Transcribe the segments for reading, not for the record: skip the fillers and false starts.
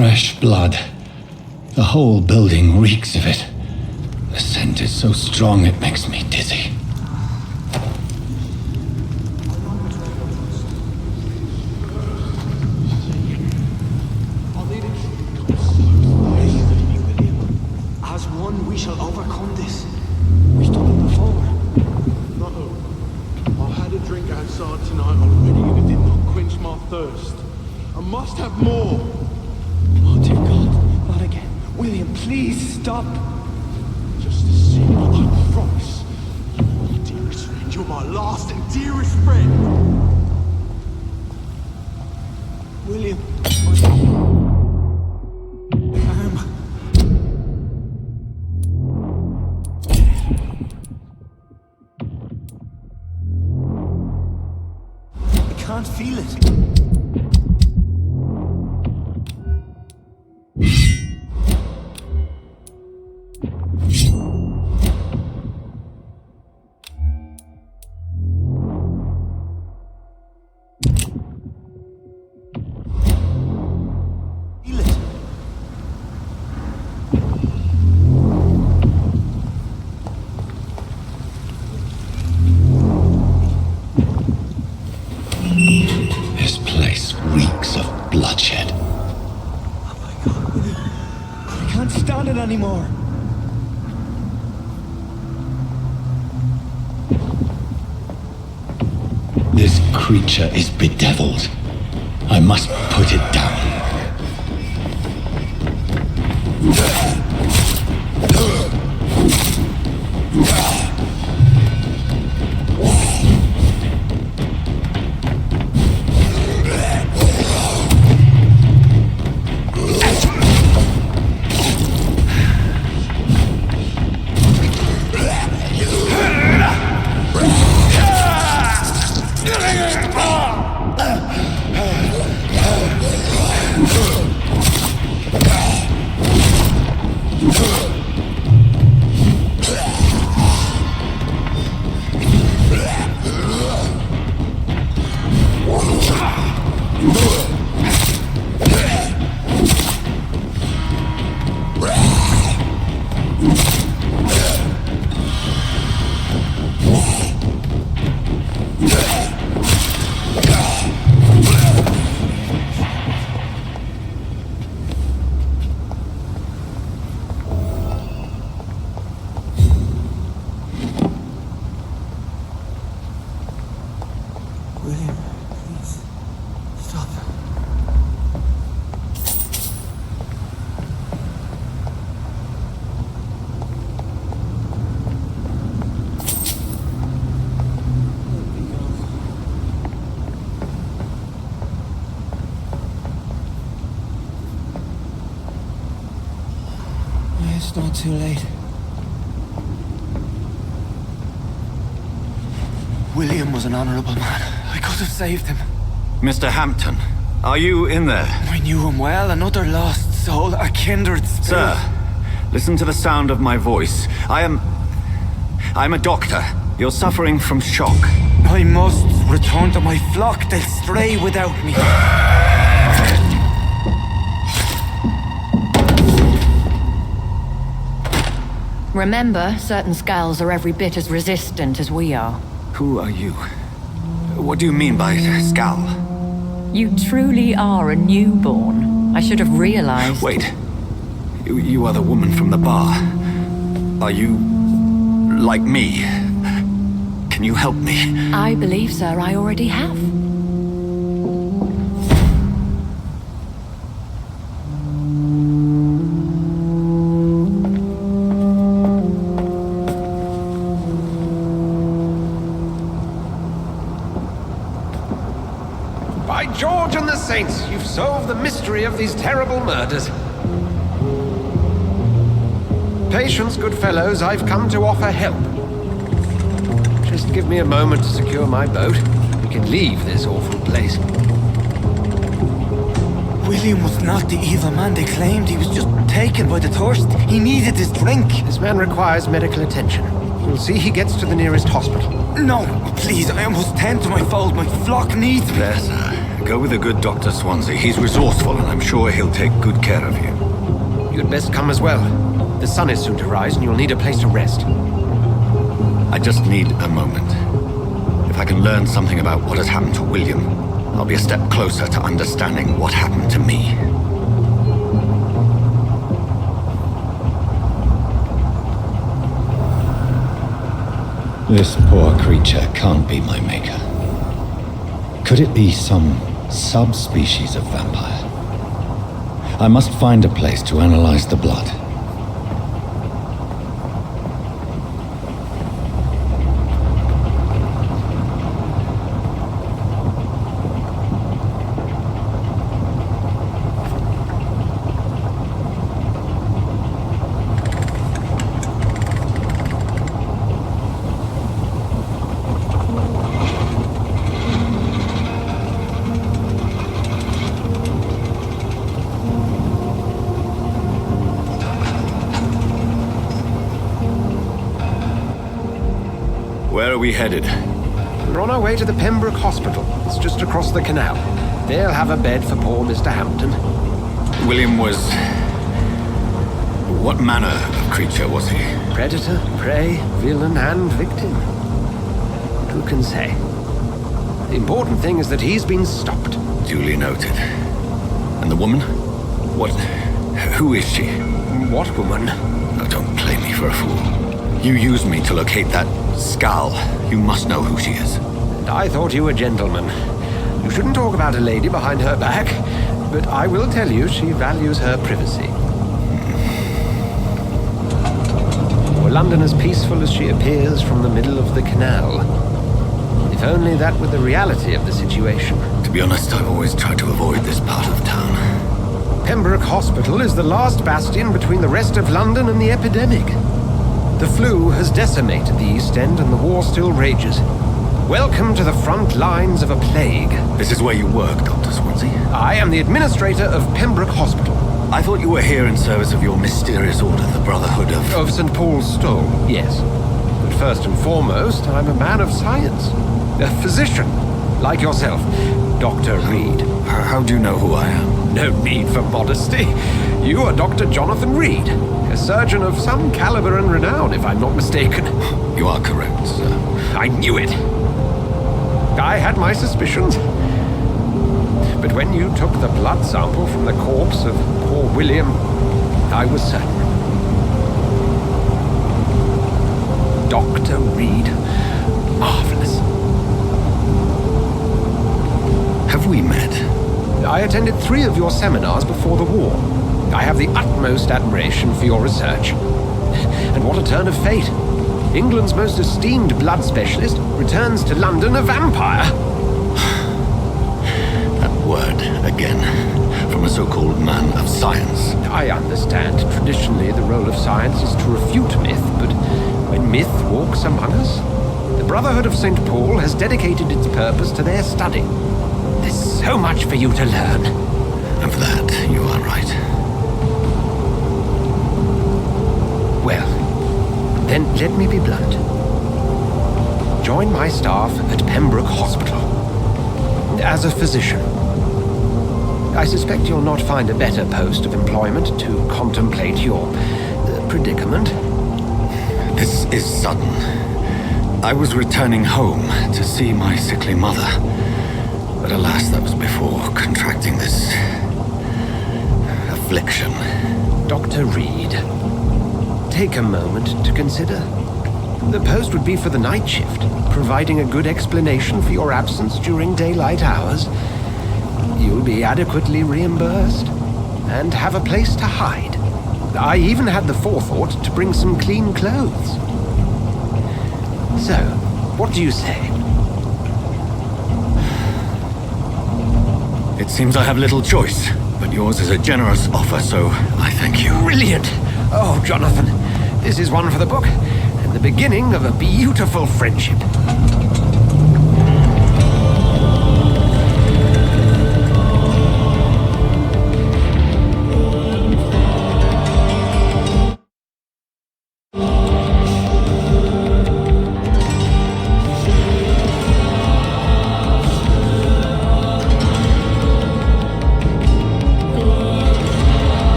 fresh blood. The whole building reeks of it. The scent is so strong it makes me dizzy. As one, we shall overcome this. We've done it before. No. I had a drink outside tonight already and it did not quench my thirst. I must have more. Oh, dear God, not again. William, please stop. Just a sip, I promise. You're my dearest friend. You're my last and dearest friend. William. I can't feel it. This place reeks of bloodshed. Oh my God, William. I can't stand it anymore. This creature is bedeviled. I must put it down. William, please. Stop. It's not too late. William was an honorable man. I could have saved him. Mr. Hampton, are you in there? I knew him well, another lost soul, a kindred spirit. Sir, listen to the sound of my voice. I'm a doctor. You're suffering from shock. I must return to my flock. They'll stray without me. Remember, certain skulls are every bit as resistant as we are. Who are you? What do you mean by Skal? You truly are a newborn. I should have realized. Wait. You are the woman from the bar. Are you like me? Can you help me? I believe, sir, I already have. By George and the Saints, you've solved the mystery of these terrible murders. Patience, good fellows, I've come to offer help. Just give me a moment to secure my boat. We can leave this awful place. William was not the evil man they claimed. He was just taken by the thirst. He needed his drink. This man requires medical attention. You'll see he gets to the nearest hospital. No, please, I must tend to my fold. My flock needs me. There, sir. Go with the good Dr. Swansea. He's resourceful, and I'm sure he'll take good care of you. You'd best come as well. The sun is soon to rise, and you'll need a place to rest. I just need a moment. If I can learn something about what has happened to William, I'll be a step closer to understanding what happened to me. This poor creature can't be my maker. Could it be some subspecies of vampire? I must find a place to analyze the blood. Where are we headed? We're on our way to the Pembroke Hospital. It's just across the canal. They'll have a bed for poor Mr. Hampton. William was... What manner of creature was he? Predator, prey, villain, and victim. Who can say? The important thing is that he's been stopped. Duly noted. And the woman? What... Who is she? What woman? No, don't play me for a fool. You used me to locate that skull. You must know who she is. And I thought you a gentleman. You shouldn't talk about a lady behind her back, but I will tell you she values her privacy. Were London as peaceful as she appears from the middle of the canal? If only that were the reality of the situation. To be honest, I've always tried to avoid this part of town. Pembroke Hospital is the last bastion between the rest of London and the epidemic. The flu has decimated the East End and the war still rages. Welcome to the front lines of a plague. This is where you work, Dr. Swansea. I am the administrator of Pembroke Hospital. I thought you were here in service of your mysterious order, the Brotherhood of... Of St. Paul's Stole, yes. But first and foremost, I'm a man of science. A physician, like yourself, Dr. Reed. How do you know who I am? No need for modesty. You are Dr. Jonathan Reed, a surgeon of some caliber and renown, if I'm not mistaken. You are correct, sir. I knew it. I had my suspicions. But when you took the blood sample from the corpse of poor William, I was certain. Dr. Reed. Marvelous. Have we met? I attended 3 of your seminars before the war. I have the utmost admiration for your research. And what a turn of fate. England's most esteemed blood specialist returns to London a vampire. That word, again, from a so-called man of science. I understand traditionally the role of science is to refute myth, but when myth walks among us, the Brotherhood of St. Paul has dedicated its purpose to their study. There's so much for you to learn. Of that, you are right. Well, then let me be blunt. Join my staff at Pembroke Hospital. As a physician. I suspect you'll not find a better post of employment to contemplate your predicament. This is sudden. I was returning home to see my sickly mother. But alas, that was before contracting this... affliction. Dr. Reed, take a moment to consider. The post would be for the night shift, providing a good explanation for your absence during daylight hours. You'll be adequately reimbursed, and have a place to hide. I even had the forethought to bring some clean clothes. So, what do you say? It seems I have little choice, but yours is a generous offer, so I thank you. Brilliant! Oh, Jonathan, this is one for the book, and the beginning of a beautiful friendship.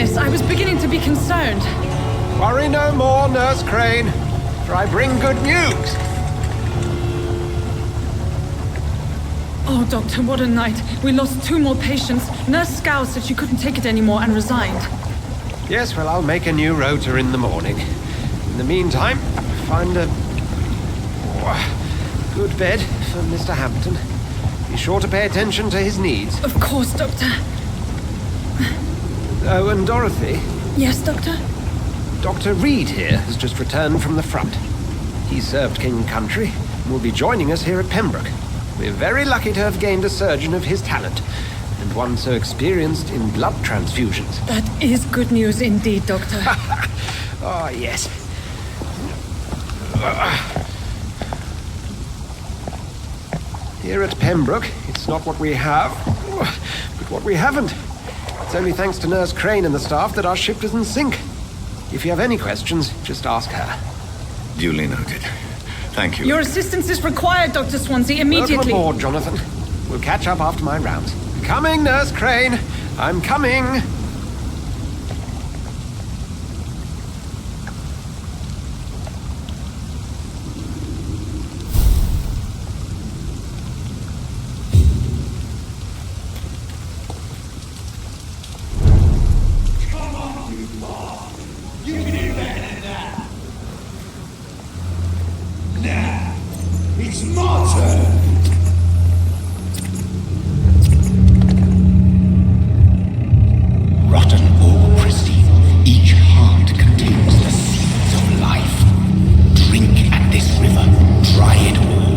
goodness, I was beginning to be concerned. Worry no more, Nurse Crane, for I bring good news. Oh, Doctor, what a night. We lost 2 more patients. Nurse Scow said she couldn't take it anymore and resigned. Yes, well, I'll make a new rota in the morning. In the meantime, find a good bed for Mr. Hampton. Be sure to pay attention to his needs. Of course, Doctor. Oh, and Dorothy, Yes, Doctor? Dr. Reed here has just returned from the front. He served King and Country and will be joining us here at Pembroke. We're very lucky to have gained a surgeon of his talent, and one so experienced in blood transfusions. That is good news indeed, Doctor. Oh, yes. Here at Pembroke, it's not what we have, but what we haven't. It's only thanks to Nurse Crane and the staff that our ship doesn't sink. If you have any questions, just ask her. Duly noted. Thank you. Your assistance is required, Dr. Swansea, immediately. Welcome aboard, Jonathan. We'll catch up after my rounds. Coming, Nurse Crane. I'm coming. It's my turn! Rotten or pristine, each heart contains the seeds of life. Drink at this river, try it all.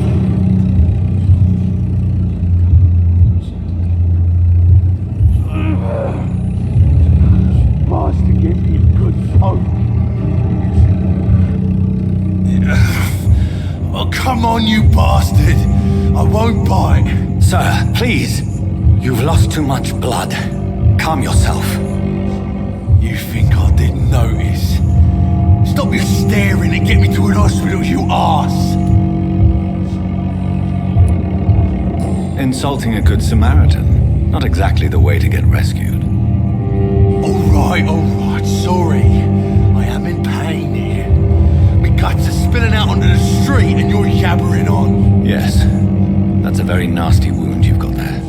Master, give me a good soul. Oh, come on, you bastard! I won't bite. Sir, please. You've lost too much blood. Calm yourself. You think I didn't notice? Stop your staring and get me to an hospital, you arse! Insulting a good Samaritan. Not exactly the way to get rescued. Alright, sorry. I am in pain here. My guts are spilling out onto the street and you're yabbering on. Yes. That's a very nasty wound you've got there.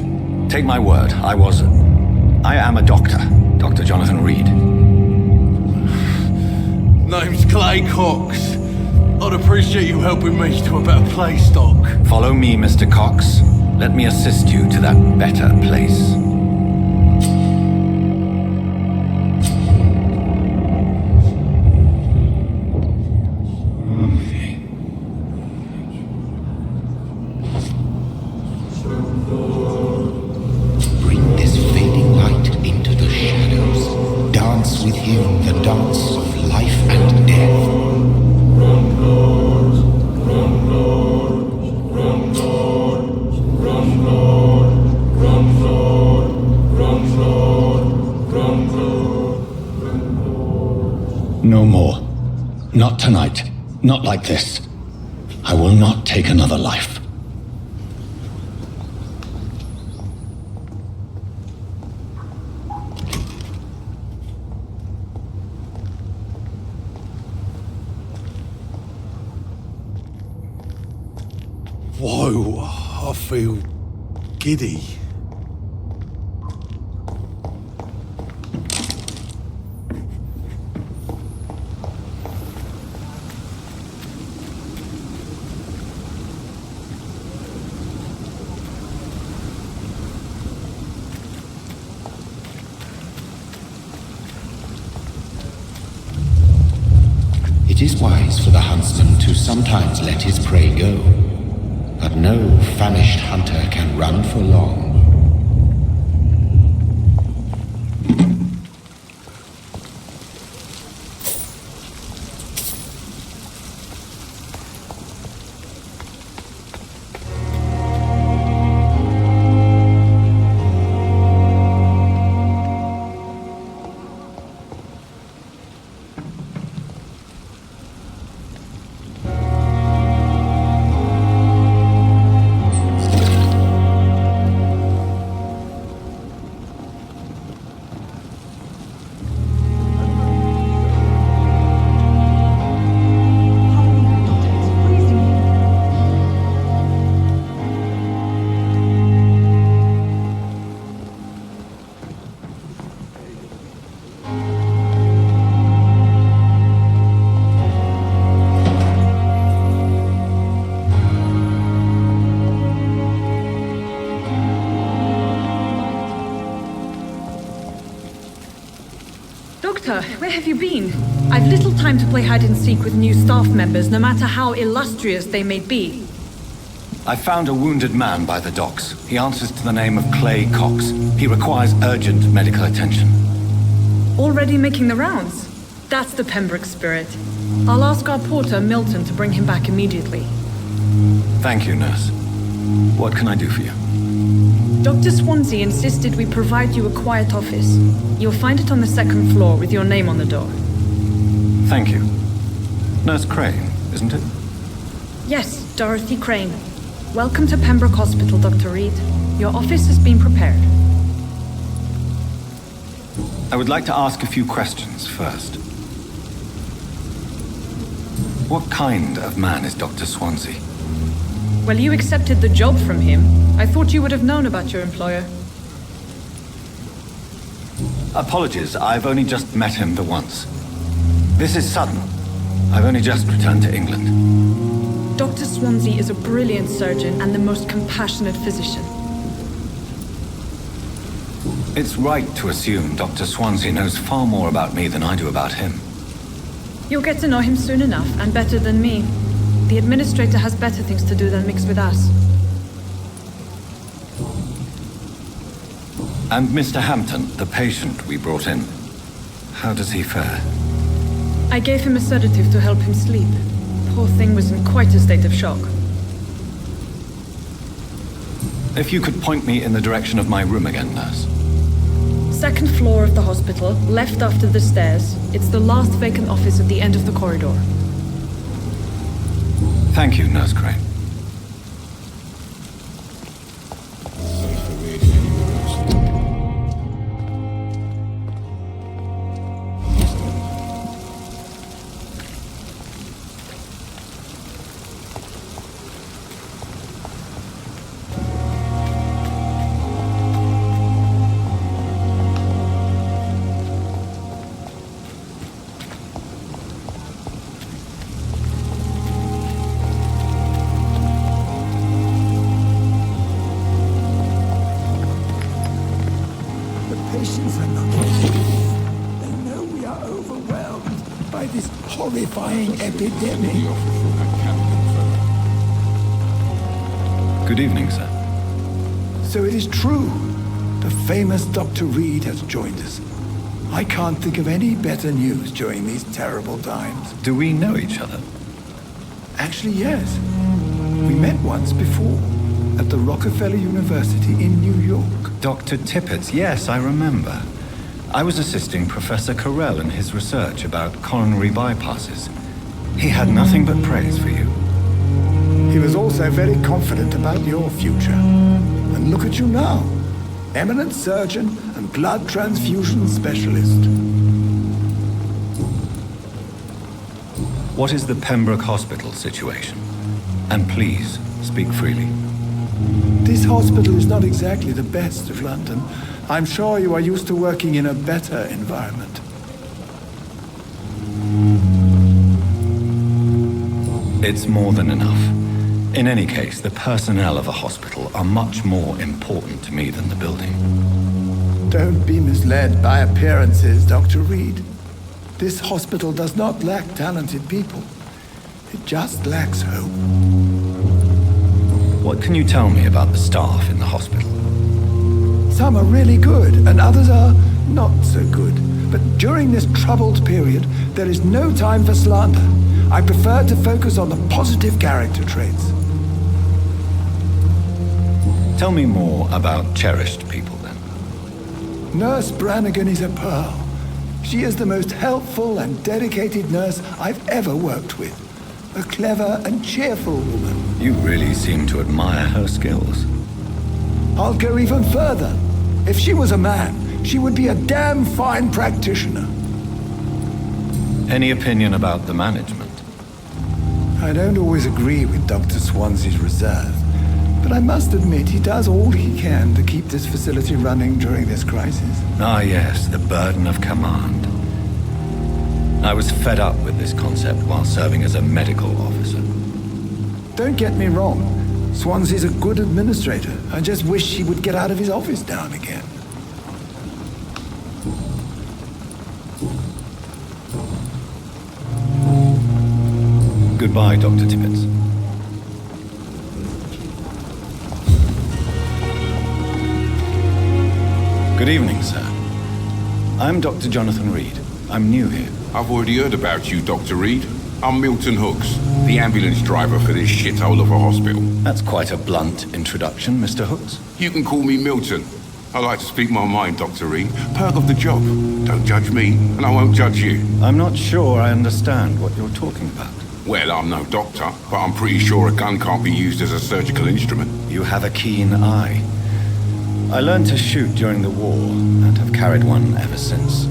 Take my word, I am a doctor. Dr. Jonathan Reed. Name's Clay Cox. I'd appreciate you helping me to a better place, Doc. Follow me, Mr. Cox. Let me assist you to that better place. Bring this fading light into the shadows. Dance with him the dance of life and death. No more. Not tonight. Not like this. I will not take another life. Whoa, I feel giddy. It is wise for the huntsman to sometimes let his prey go, but no famished hunter can run for long. Doctor, where have you been? I've little time to play hide and seek with new staff members, no matter how illustrious they may be. I found a wounded man by the docks. He answers to the name of Clay Cox. He requires urgent medical attention. Already making the rounds? That's the Pembroke spirit. I'll ask our porter, Milton, to bring him back immediately. Thank you, nurse. What can I do for you? Dr. Swansea insisted we provide you a quiet office. You'll find it on the second floor with your name on the door. Thank you. Nurse Crane, isn't it? Yes, Dorothy Crane. Welcome to Pembroke Hospital, Dr. Reed. Your office has been prepared. I would like to ask a few questions first. What kind of man is Dr. Swansea? Well, you accepted the job from him. I thought you would have known about your employer. Apologies, I've only just met him the once. This is sudden. I've only just returned to England. Dr. Swansea is a brilliant surgeon and the most compassionate physician. It's right to assume Dr. Swansea knows far more about me than I do about him. You'll get to know him soon enough, and better than me. The administrator has better things to do than mix with us. And Mr. Hampton, the patient we brought in, how does he fare? I gave him a sedative to help him sleep. Poor thing was in quite a state of shock. If you could point me in the direction of my room again, nurse. Second floor of the hospital, left after the stairs. It's the last vacant office at the end of the corridor. Thank you, Nurse Crane. Patients are not listening. They know we are overwhelmed by this horrifying epidemic. Good evening, sir. So it is true. The famous Dr. Reed has joined us. I can't think of any better news during these terrible times. Do we know each other? Actually, yes. We met once before, at the Rockefeller University in New York. Dr. Tippett, yes, I remember. I was assisting Professor Carell in his research about coronary bypasses. He had nothing but praise for you. He was also very confident about your future. And look at you now. Eminent surgeon and blood transfusion specialist. What is the Pembroke Hospital situation? And please, speak freely. This hospital is not exactly the best of London. I'm sure you are used to working in a better environment. It's more than enough. In any case, the personnel of a hospital are much more important to me than the building. Don't be misled by appearances, Dr. Reed. This hospital does not lack talented people. It just lacks hope. What can you tell me about the staff in the hospital? Some are really good, and others are not so good. But during this troubled period, there is no time for slander. I prefer to focus on the positive character traits. Tell me more about cherished people, then. Nurse Brannigan is a pearl. She is the most helpful and dedicated nurse I've ever worked with. A clever and cheerful woman. You really seem to admire her skills. I'll go even further. If she was a man, she would be a damn fine practitioner. Any opinion about the management? I don't always agree with Dr. Swansea's reserve, but I must admit he does all he can to keep this facility running during this crisis. Ah, yes, the burden of command. I was fed up with this concept while serving as a medical officer. Don't get me wrong. Swansea's a good administrator. I just wish he would get out of his office now and again. Goodbye, Dr. Tibbets. Good evening, sir. I'm Dr. Jonathan Reed. I'm new here. I've already heard about you, Dr. Reed. I'm Milton Hooks, the ambulance driver for this shithole of a hospital. That's quite a blunt introduction, Mr. Hooks. You can call me Milton. I like to speak my mind, Dr. Reed. Perk of the job. Don't judge me, and I won't judge you. I'm not sure I understand what you're talking about. Well, I'm no doctor, but I'm pretty sure a gun can't be used as a surgical instrument. You have a keen eye. I learned to shoot during the war, and have carried one ever since.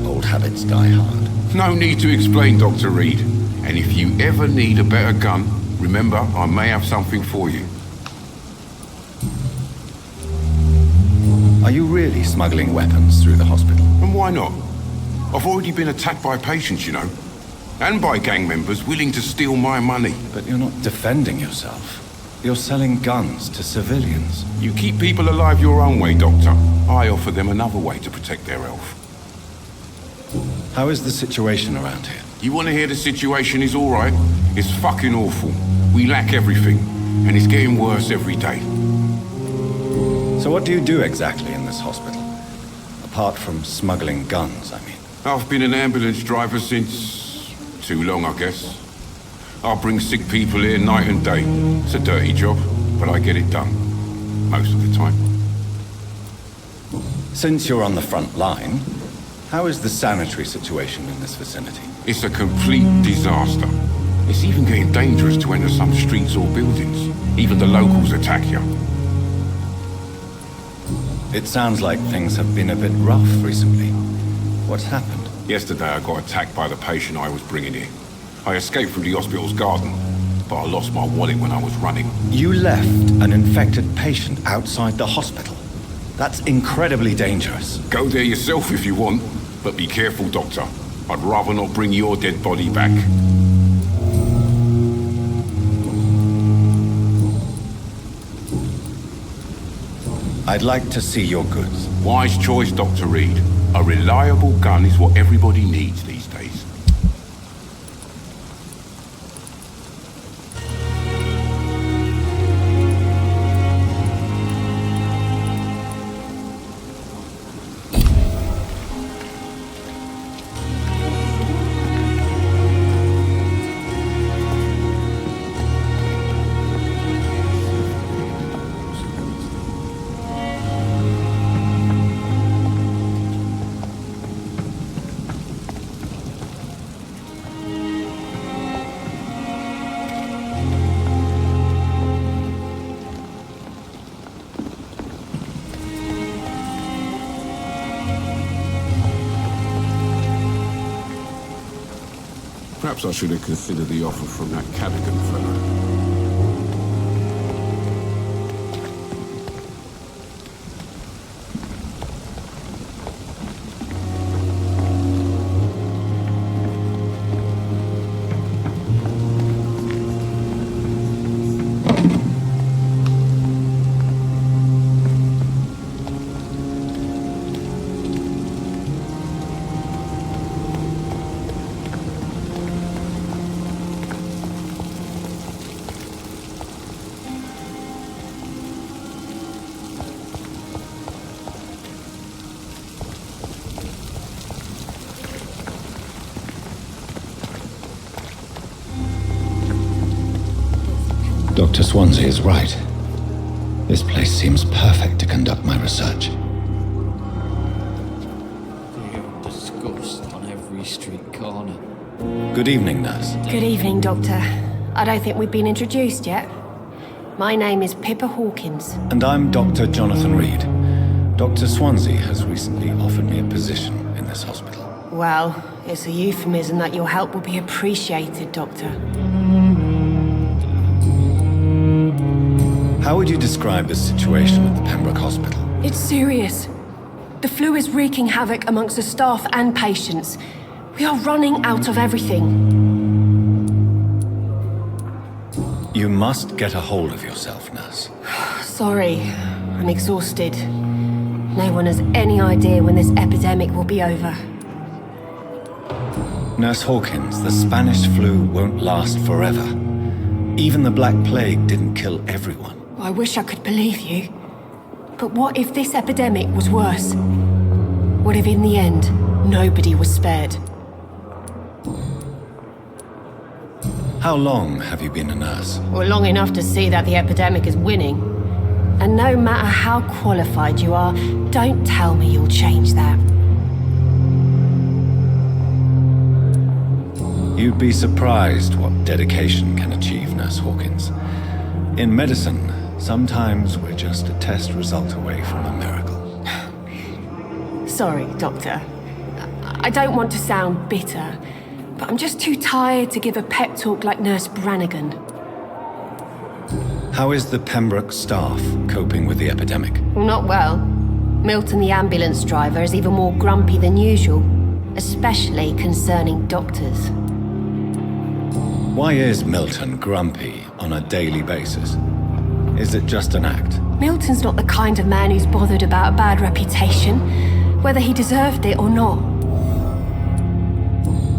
Old habits die hard. No need to explain, Dr. Reed. And if you ever need a better gun, remember, I may have something for you. Are you really smuggling weapons through the hospital? And why not? I've already been attacked by patients, you know. And by gang members willing to steal my money. But you're not defending yourself. You're selling guns to civilians. You keep people alive your own way, Doctor. I offer them another way to protect their health. How is the situation around here? You want to hear the situation is all right? It's fucking awful. We lack everything, and it's getting worse every day. So what do you do exactly in this hospital? Apart from smuggling guns, I mean. I've been an ambulance driver since... too long, I guess. I bring sick people here night and day. It's a dirty job, but I get it done. Most of the time. Since you're on the front line, how is the sanitary situation in this vicinity? It's a complete disaster. It's even getting dangerous to enter some streets or buildings. Even the locals attack you. It sounds like things have been a bit rough recently. What's happened? Yesterday I got attacked by the patient I was bringing here. I escaped from the hospital's garden, but I lost my wallet when I was running. You left an infected patient outside the hospital? That's incredibly dangerous. Go there yourself if you want, but be careful, Doctor. I'd rather not bring your dead body back. I'd like to see your goods. Wise choice, Dr. Reed. A reliable gun is what everybody needs these days. Perhaps I should have considered the offer from that Cadigan fellow. Dr. Swansea is right. This place seems perfect to conduct my research. Disgust on every street corner. Good evening, nurse. Good evening, Doctor. I don't think we've been introduced yet. My name is Pippa Hawkins. And I'm Dr. Jonathan Reed. Dr. Swansea has recently offered me a position in this hospital. Well, it's a euphemism that your help will be appreciated, Doctor. How would you describe the situation at the Pembroke Hospital? It's serious. The flu is wreaking havoc amongst the staff and patients. We are running out of everything. You must get a hold of yourself, nurse. Sorry, I'm exhausted. No one has any idea when this epidemic will be over. Nurse Hawkins, the Spanish flu won't last forever. Even the Black Plague didn't kill everyone. I wish I could believe you. But what if this epidemic was worse? What if in the end, nobody was spared? How long have you been a nurse? Well, long enough to see that the epidemic is winning. And no matter how qualified you are, don't tell me you'll change that. You'd be surprised what dedication can achieve, Nurse Hawkins. In medicine, sometimes we're just a test result away from a miracle. Sorry, Doctor. I don't want to sound bitter, but I'm just too tired to give a pep talk like Nurse Brannigan. How is the Pembroke staff coping with the epidemic? Well, not well. Milton, the ambulance driver, is even more grumpy than usual, especially concerning doctors. Why is Milton grumpy on a daily basis? Is it just an act? Milton's not the kind of man who's bothered about a bad reputation, whether he deserved it or not.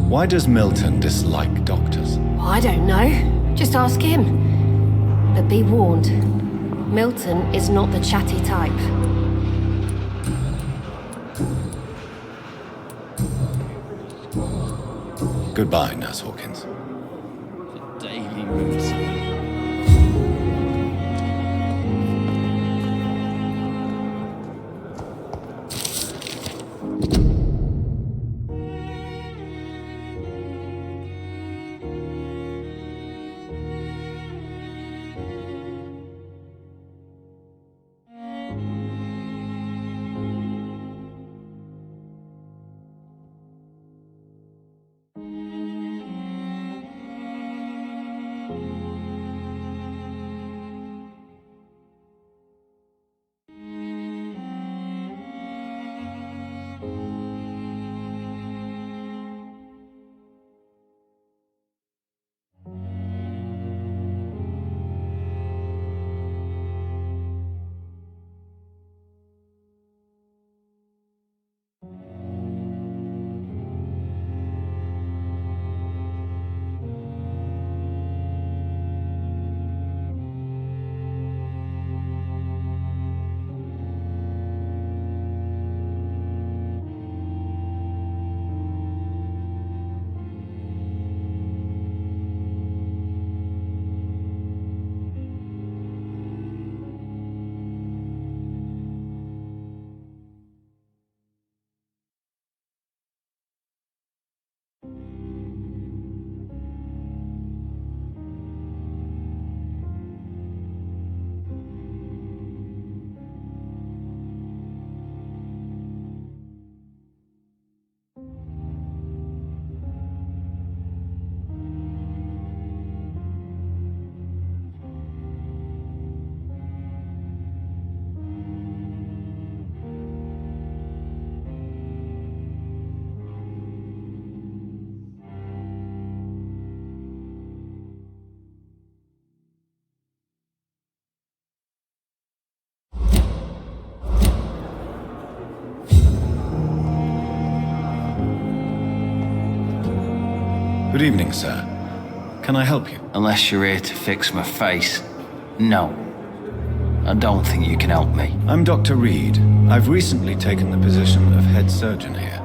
Why does Milton dislike doctors? I don't know. Just ask him. But be warned, Milton is not the chatty type. Goodbye, Nurse Hawkins. Daily routine. Good evening, sir. Can I help you? Unless you're here to fix my face. No. I don't think you can help me. I'm Dr. Reed. I've recently taken the position of head surgeon here.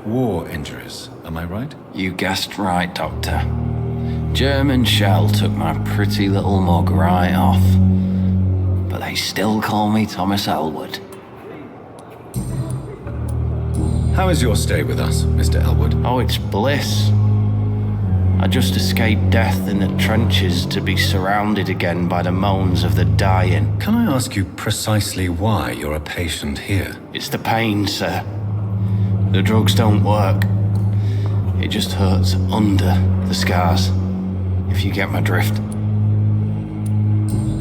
War injuries, am I right? You guessed right, Doctor. German shell took my pretty little mug right off. But they still call me Thomas Elwood. How is your stay with us, Mr. Elwood? Oh, it's bliss. I just escaped death in the trenches to be surrounded again by the moans of the dying. Can I ask you precisely why you're a patient here? It's the pain, sir. The drugs don't work. It just hurts under the scars, if you get my drift.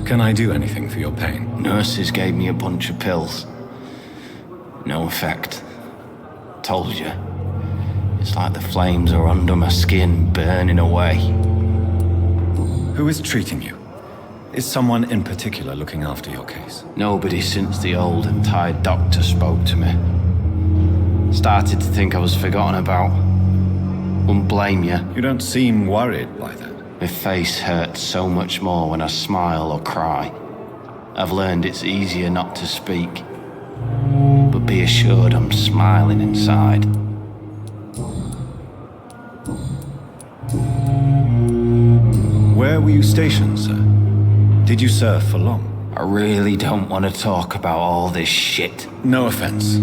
Can I do anything for your pain? Nurses gave me a bunch of pills. No effect. Told you. It's like the flames are under my skin, burning away. Who is treating you? Is someone in particular looking after your case? Nobody since the old and tired doctor spoke to me. Started to think I was forgotten about. Wouldn't blame you. You don't seem worried by that. My face hurts so much more when I smile or cry. I've learned it's easier not to speak. But be assured I'm smiling inside. Where were you stationed, sir? Did you serve for long? I really don't want to talk about all this shit. No offense.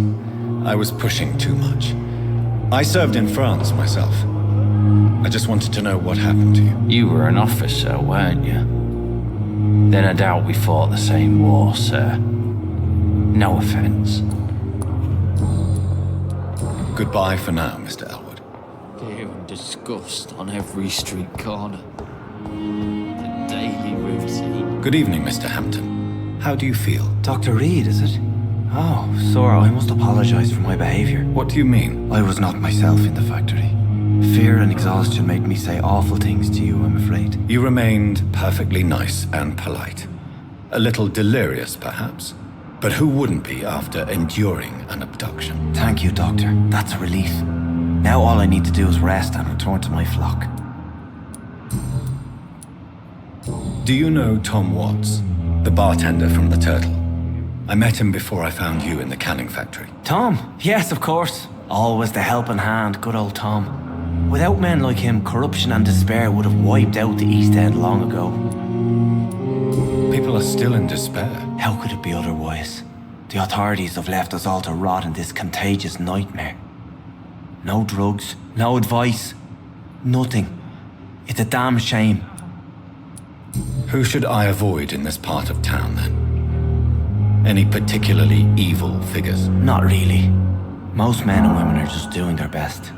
I was pushing too much. I served in France myself. I just wanted to know what happened to you. You were an officer, weren't you? Then I doubt we fought the same war, sir. No offense. Goodbye for now, Mr. Elwood. Fear and disgust on every street corner. The daily routine. Good evening, Mr. Hampton. How do you feel? Dr. Reed, is it? Oh, sir, I must apologize for my behavior. What do you mean? I was not myself in the factory. Fear and exhaustion made me say awful things to you, I'm afraid. You remained perfectly nice and polite. A little delirious, perhaps. But who wouldn't be after enduring an abduction? Thank you, Doctor. That's a relief. Now all I need to do is rest and return to my flock. Do you know Tom Watts, the bartender from the Turtle? I met him before I found you in the canning factory. Tom? Yes, of course. Always the helping hand, good old Tom. Without men like him, corruption and despair would have wiped out the East End long ago. People are still in despair. How could it be otherwise? The authorities have left us all to rot in this contagious nightmare. No drugs, no advice, nothing. It's a damn shame. Who should I avoid in this part of town, then? Any particularly evil figures? Not really. Most men and women are just doing their best.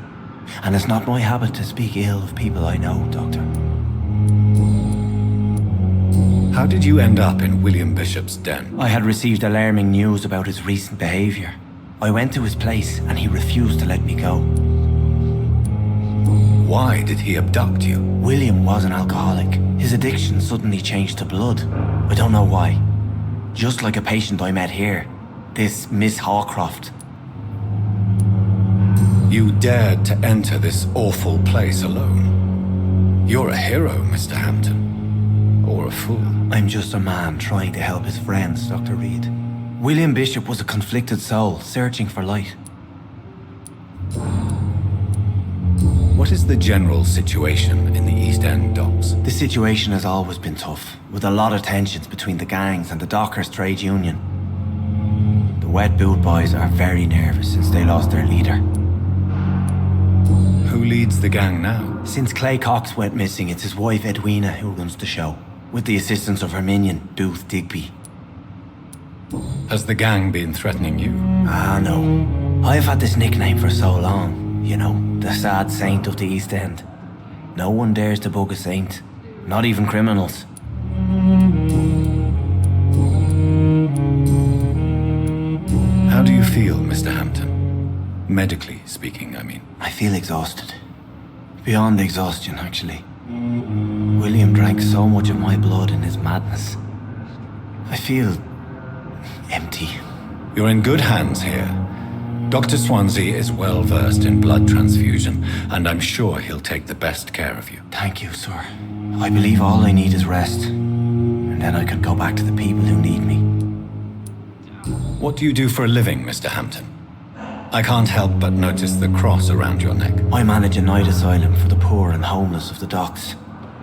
And it's not my habit to speak ill of people I know, Doctor. How did you end up in William Bishop's den? I had received alarming news about his recent behavior. I went to his place and he refused to let me go. Why did he abduct you? William was an alcoholic. His addiction suddenly changed to blood. I don't know why. Just like a patient I met here. This Miss Hawcroft. You dared to enter this awful place alone. You're a hero, Mr. Hampton. Or a fool. I'm just a man trying to help his friends, Dr. Reed. William Bishop was a conflicted soul, searching for light. What is the general situation in the East End docks? The situation has always been tough, with a lot of tensions between the gangs and the Dockers Trade Union. The Wet Boot Boys are very nervous since they lost their leader. Who leads the gang now? Since Clay Cox went missing, it's his wife Edwina who runs the show, with the assistance of her minion, Booth Digby. Has the gang been threatening you? Ah, no. I've had this nickname for so long. You know, the sad saint of the East End. No one dares to bug a saint. Not even criminals. How do you feel, Mr. Hampton? Medically speaking, I mean. I feel exhausted. Beyond exhaustion, actually. William drank so much of my blood in his madness. I feel empty. You're in good hands here. Dr. Swansea is well versed in blood transfusion, and I'm sure he'll take the best care of you. Thank you, sir. I believe all I need is rest. And then I can go back to the people who need me. What do you do for a living, Mr. Hampton? I can't help but notice the cross around your neck. I manage a night asylum for the poor and homeless of the docks.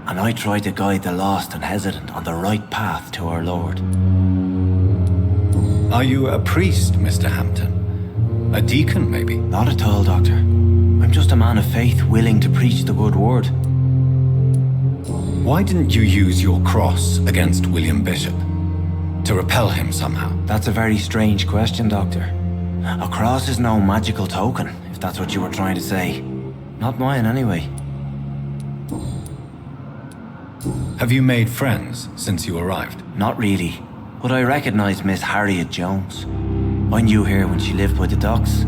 And I try to guide the lost and hesitant on the right path to our Lord. Are you a priest, Mr. Hampton? A deacon, maybe? Not at all, Doctor. I'm just a man of faith willing to preach the good word. Why didn't you use your cross against William Bishop? To repel him somehow? That's a very strange question, Doctor. A cross is no magical token, if that's what you were trying to say. Not mine, anyway. Have you made friends since you arrived? Not really, but I recognize Miss Harriet Jones. I knew her when she lived by the docks.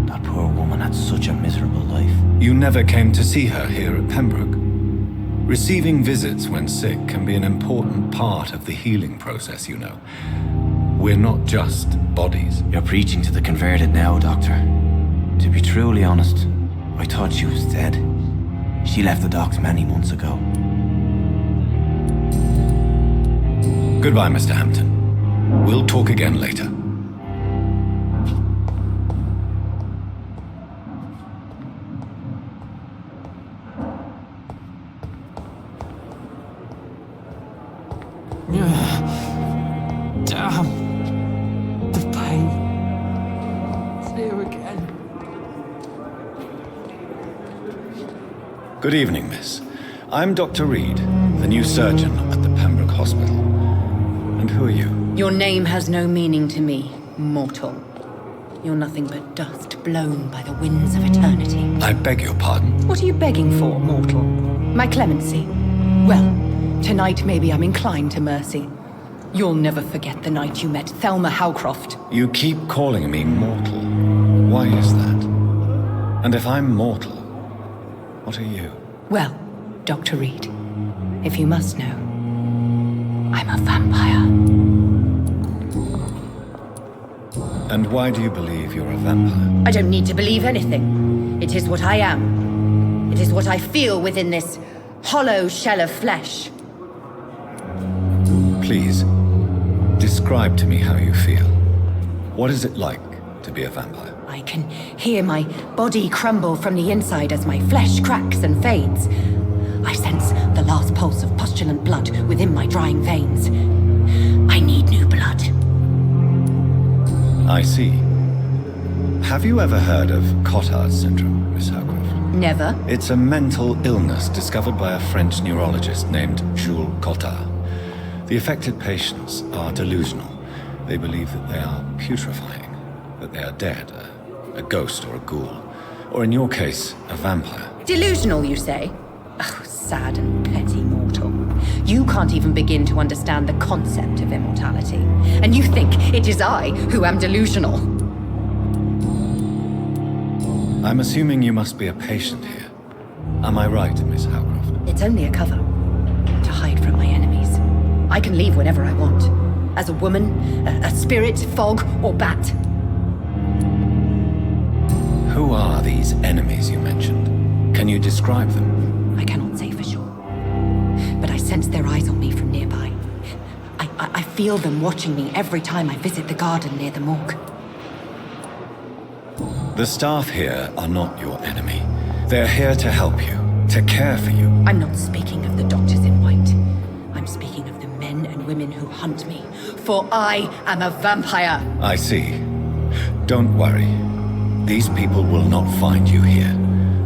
That poor woman had such a miserable life. You never came to see her here at Pembroke? Receiving visits when sick can be an important part of the healing process, you know. We're not just bodies. You're preaching to the converted now, Doctor. To be truly honest, I thought she was dead. She left the docks many months ago. Goodbye, Mr. Hampton. We'll talk again later. Damn. The pain. It's here again. Good evening, miss. I'm Dr. Reed, the new surgeon at the Pembroke Hospital. And who are you? Your name has no meaning to me, mortal. You're nothing but dust blown by the winds of eternity. I beg your pardon. What are you begging for, mortal? My clemency? Well, tonight maybe I'm inclined to mercy. You'll never forget the night you met Thelma Howcroft. You keep calling me mortal. Why is that? And if I'm mortal, what are you? Well, Dr. Reed, if you must know, I'm a vampire. And why do you believe you're a vampire? I don't need to believe anything. It is what I am. It is what I feel within this hollow shell of flesh. Please, describe to me how you feel. What is it like to be a vampire? I can hear my body crumble from the inside as my flesh cracks and fades. I sense the last pulse of postulant blood within my drying veins. I need new blood. I see. Have you ever heard of Cotard's syndrome, Miss Howcroft? Never. It's a mental illness discovered by a French neurologist named Jules Cotard. The affected patients are delusional. They believe that they are putrefying, that they are dead, a ghost or a ghoul, or in your case, a vampire. Delusional, you say? Oh, sad and petty mortal. You can't even begin to understand the concept of immortality. And you think it is I who am delusional. I'm assuming you must be a patient here. Am I right, Miss Howcroft? It's only a cover. To hide from my enemies. I can leave whenever I want. As a woman, a spirit, fog, or bat. Who are these enemies you mentioned? Can you describe them? I cannot say for sure. But I sense their eyes on me from nearby. I feel them watching me every time I visit the garden near the morgue. The staff here are not your enemy. They're here to help you, to care for you. I'm not speaking of the doctors in white. I'm speaking of the men and women who hunt me. For I am a vampire. I see. Don't worry. These people will not find you here.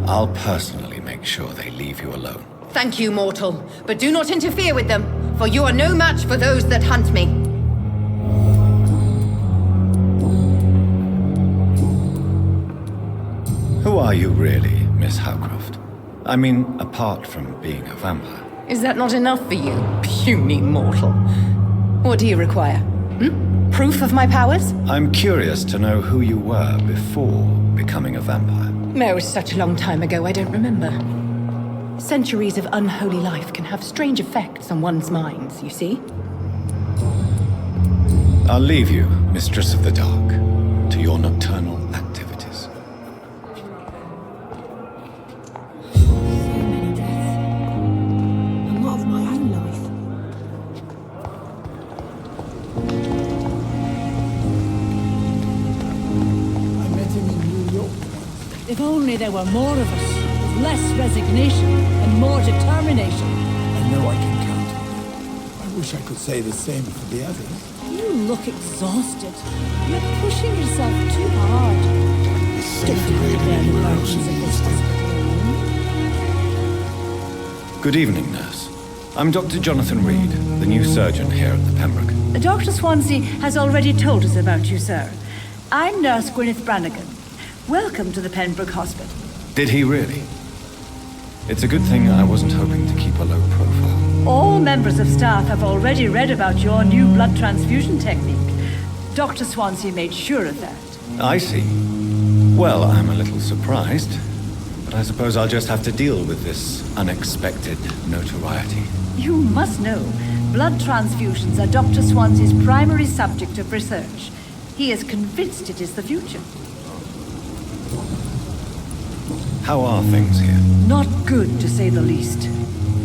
I'll personally make sure they leave you alone. Thank you, mortal. But do not interfere with them, for you are no match for those that hunt me. Who are you really, Miss Howcroft? I mean, apart from being a vampire. Is that not enough for you, puny mortal? What do you require? Proof of my powers? I'm curious to know who you were before becoming a vampire. No, it was such a long time ago, I don't remember. Centuries of unholy life can have strange effects on one's minds, you see? I'll leave you, Mistress of the Dark, to your nocturnal activities. And not of my own life. I met him in New York. If only there were more of us, with less resignation and more determination. I know I can count on you. I wish I could say the same for the others. You look exhausted. You're pushing yourself too hard. It's safer than anywhere else in the East. Good evening, nurse. I'm Dr. Jonathan Reed, the new surgeon here at the Pembroke. Dr. Swansea has already told us about you, sir. I'm Nurse Gwyneth Brannigan. Welcome to the Pembroke Hospital. Did he really? It's a good thing I wasn't hoping to keep a low profile. All members of staff have already read about your new blood transfusion technique. Dr. Swansea made sure of that. I see. Well, I'm a little surprised, but I suppose I'll just have to deal with this unexpected notoriety. You must know, blood transfusions are Dr. Swansea's primary subject of research. He is convinced it is the future. How are things here? Not good, to say the least.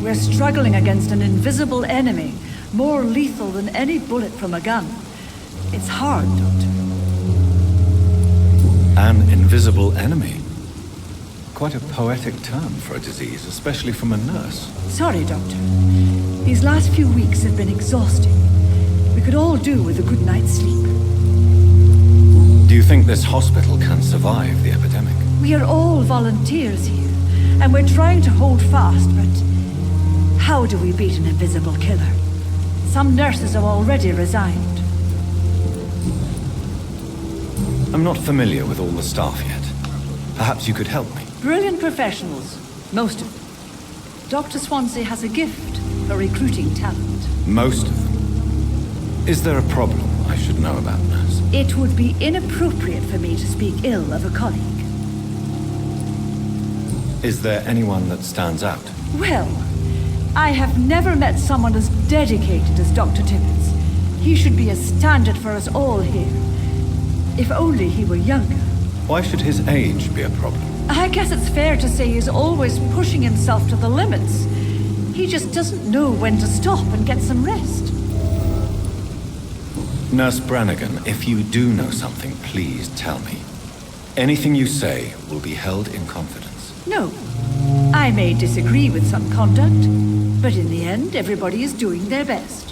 We're struggling against an invisible enemy, more lethal than any bullet from a gun. It's hard, Doctor. An invisible enemy? Quite a poetic term for a disease, especially from a nurse. Sorry, Doctor. These last few weeks have been exhausting. We could all do with a good night's sleep. Do you think this hospital can survive the epidemic? We are all volunteers here, and we're trying to hold fast, but how do we beat an invisible killer? Some nurses have already resigned. I'm not familiar with all the staff yet. Perhaps you could help me. Brilliant professionals, most of them. Dr. Swansea has a gift for recruiting talent. Most of them. Is there a problem I should know about, nurse? It would be inappropriate for me to speak ill of a colleague. Is there anyone that stands out? Well, I have never met someone as dedicated as Dr. Tippett. He should be a standard for us all here. If only he were younger. Why should his age be a problem? I guess it's fair to say he's always pushing himself to the limits. He just doesn't know when to stop and get some rest. Nurse Brannigan, if you do know something, please tell me. Anything you say will be held in confidence. No. I may disagree with some conduct, but in the end, everybody is doing their best.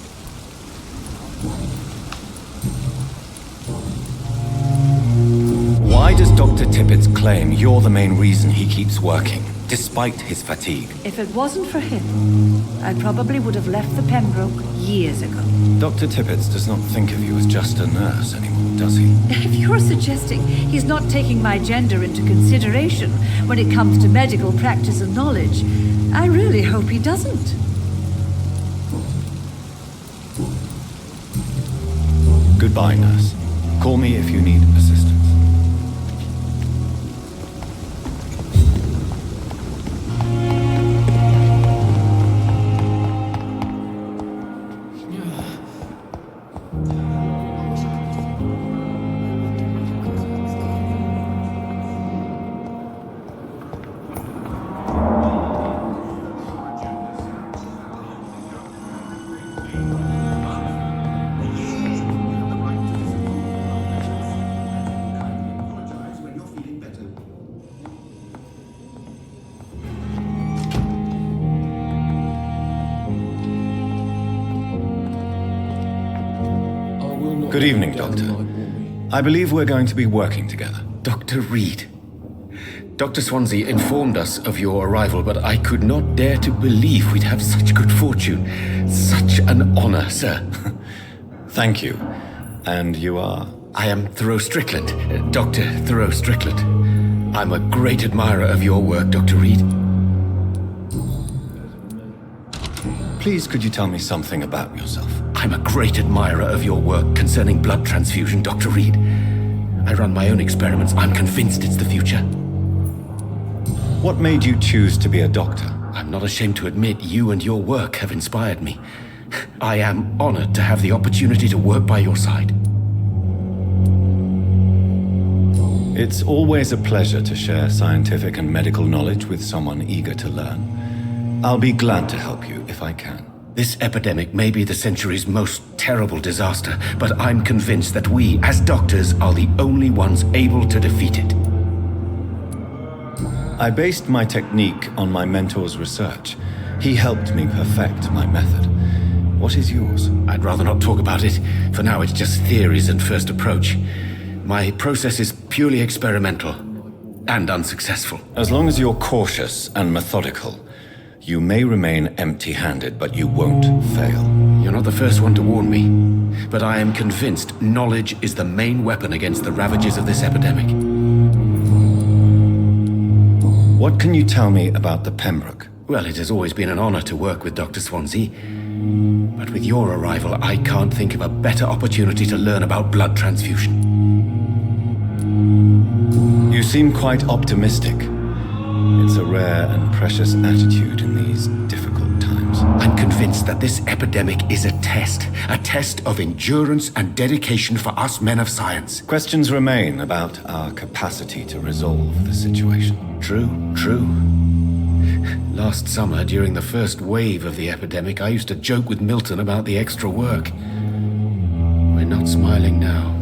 Why does Dr. Tippett claim you're the main reason he keeps working, despite his fatigue? If it wasn't for him, I probably would have left the Pembroke years ago. Dr. Tippett does not think of you as just a nurse anymore, does he? If you're suggesting he's not taking my gender into consideration when it comes to medical practice and knowledge, I really hope he doesn't. Goodbye, nurse. Call me if you need assistance. Good evening, Doctor. I believe we're going to be working together. Dr. Reed. Dr. Swansea informed us of your arrival, but I could not dare to believe we'd have such good fortune. Such an honor, sir. Thank you. And you are? I am Thoreau Strickland, Dr. Thoreau Strickland. I'm a great admirer of your work, Dr. Reed. Please, could you tell me something about yourself? I'm a great admirer of your work concerning blood transfusion, Dr. Reed. I run my own experiments. I'm convinced it's the future. What made you choose to be a doctor? I'm not ashamed to admit you and your work have inspired me. I am honored to have the opportunity to work by your side. It's always a pleasure to share scientific and medical knowledge with someone eager to learn. I'll be glad to help you if I can. This epidemic may be the century's most terrible disaster, but I'm convinced that we, as doctors, are the only ones able to defeat it. I based my technique on my mentor's research. He helped me perfect my method. What is yours? I'd rather not talk about it. For now, it's just theories and first approach. My process is purely experimental and unsuccessful. As long as you're cautious and methodical, you may remain empty-handed, but you won't fail. You're not the first one to warn me, but I am convinced knowledge is the main weapon against the ravages of this epidemic. What can you tell me about the Pembroke? Well, it has always been an honor to work with Dr. Swansea. But with your arrival, I can't think of a better opportunity to learn about blood transfusion. You seem quite optimistic. It's a rare and precious attitude in these difficult times. I'm convinced that this epidemic is a test of endurance and dedication for us men of science. Questions remain about our capacity to resolve the situation. True. Last summer, during the first wave of the epidemic, I used to joke with Milton about the extra work. We're not smiling now.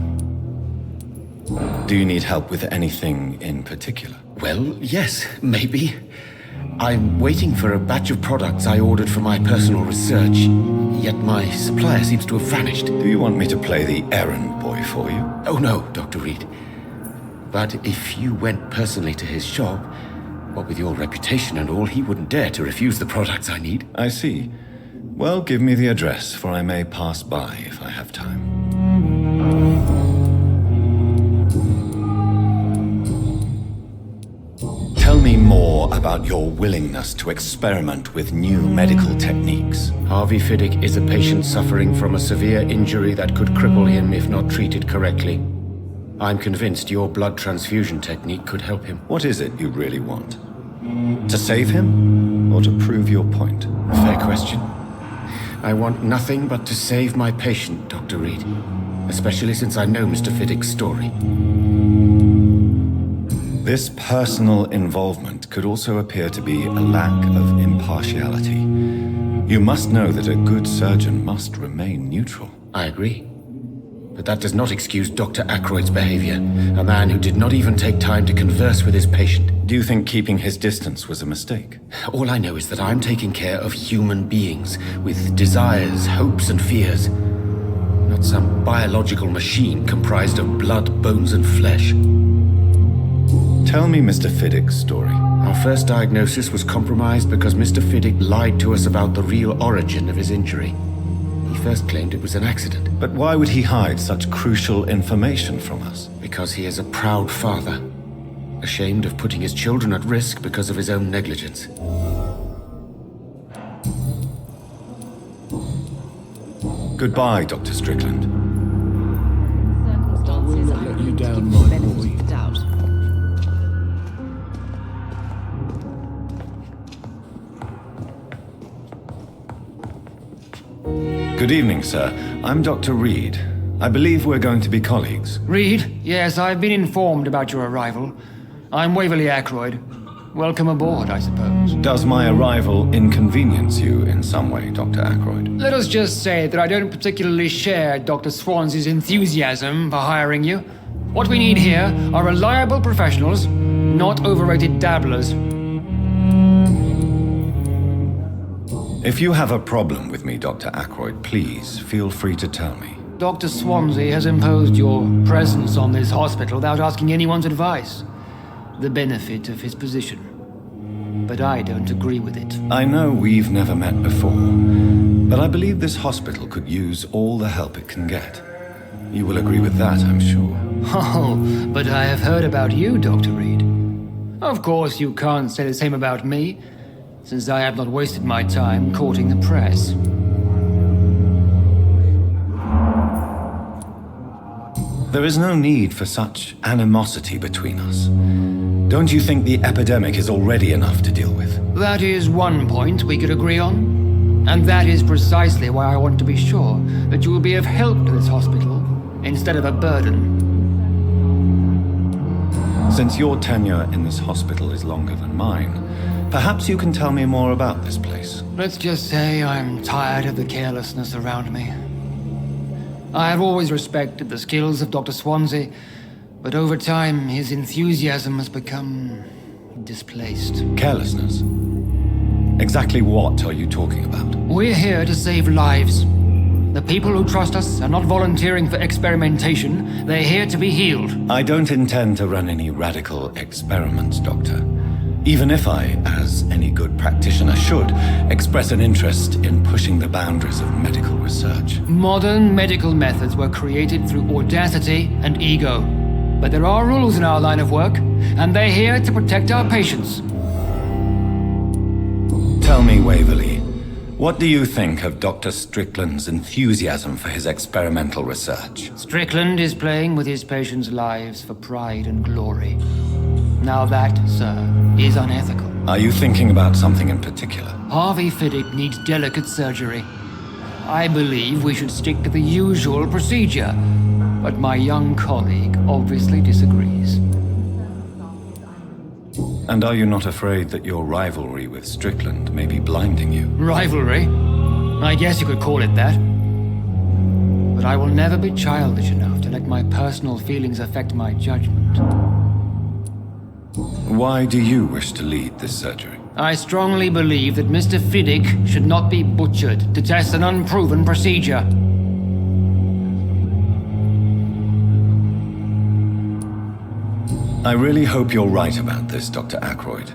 Do you need help with anything in particular? Well, yes, maybe. I'm waiting for a batch of products I ordered for my personal research, yet my supplier seems to have vanished. Do you want me to play the errand boy for you? Oh no, Dr. Reed. But if you went personally to his shop, what with your reputation and all, he wouldn't dare to refuse the products I need. I see. Well, give me the address, for I may pass by if I have time. Tell me more about your willingness to experiment with new medical techniques. Harvey Fiddick is a patient suffering from a severe injury that could cripple him if not treated correctly. I'm convinced your blood transfusion technique could help him. What is it you really want? To save him, or to prove your point? Fair question. I want nothing but to save my patient, Dr. Reed. Especially since I know Mr. Fiddick's story. This personal involvement could also appear to be a lack of impartiality. You must know that a good surgeon must remain neutral. I agree. But that does not excuse Dr. Ackroyd's behavior, a man who did not even take time to converse with his patient. Do you think keeping his distance was a mistake? All I know is that I'm taking care of human beings with desires, hopes, and fears. Not some biological machine comprised of blood, bones, and flesh. Tell me Mr. Fiddick's story. Our first diagnosis was compromised because Mr. Fiddick lied to us about the real origin of his injury. He first claimed it was an accident. But why would he hide such crucial information from us? Because he is a proud father, ashamed of putting his children at risk because of his own negligence. Goodbye, Dr. Strickland. I will not let you down, my boy. Good evening, sir. I'm Dr. Reed. I believe we're going to be colleagues. Reed? Yes, I've been informed about your arrival. I'm Waverly Ackroyd. Welcome aboard, I suppose. Does my arrival inconvenience you in some way, Dr. Ackroyd? Let us just say that I don't particularly share Dr. Swansea's enthusiasm for hiring you. What we need here are reliable professionals, not overrated dabblers. If you have a problem with me, Dr. Ackroyd, please feel free to tell me. Dr. Swansea has imposed your presence on this hospital without asking anyone's advice. The benefit of his position. But I don't agree with it. I know we've never met before, but I believe this hospital could use all the help it can get. You will agree with that, I'm sure. Oh, but I have heard about you, Dr. Reed. Of course, you can't say the same about me, since I have not wasted my time courting the press. There is no need for such animosity between us. Don't you think the epidemic is already enough to deal with? That is one point we could agree on. And that is precisely why I want to be sure that you will be of help to this hospital, instead of a burden. Since your tenure in this hospital is longer than mine, perhaps you can tell me more about this place. Let's just say I'm tired of the carelessness around me. I have always respected the skills of Dr. Swansea, but over time his enthusiasm has become displaced. Carelessness? Exactly what are you talking about? We're here to save lives. The people who trust us are not volunteering for experimentation. They're here to be healed. I don't intend to run any radical experiments, Doctor. Even if I, as any good practitioner should, express an interest in pushing the boundaries of medical research. Modern medical methods were created through audacity and ego. But there are rules in our line of work, and they're here to protect our patients. Tell me, Waverly, what do you think of Dr. Strickland's enthusiasm for his experimental research? Strickland is playing with his patients' lives for pride and glory. Now that, sir, is unethical. Are you thinking about something in particular? Harvey Fiddick needs delicate surgery. I believe we should stick to the usual procedure, but my young colleague obviously disagrees. And are you not afraid that your rivalry with Strickland may be blinding you? Rivalry? I guess you could call it that. But I will never be childish enough to let my personal feelings affect my judgment. Why do you wish to lead this surgery? I strongly believe that Mr. Fiddick should not be butchered to test an unproven procedure. I really hope you're right about this, Dr. Ackroyd.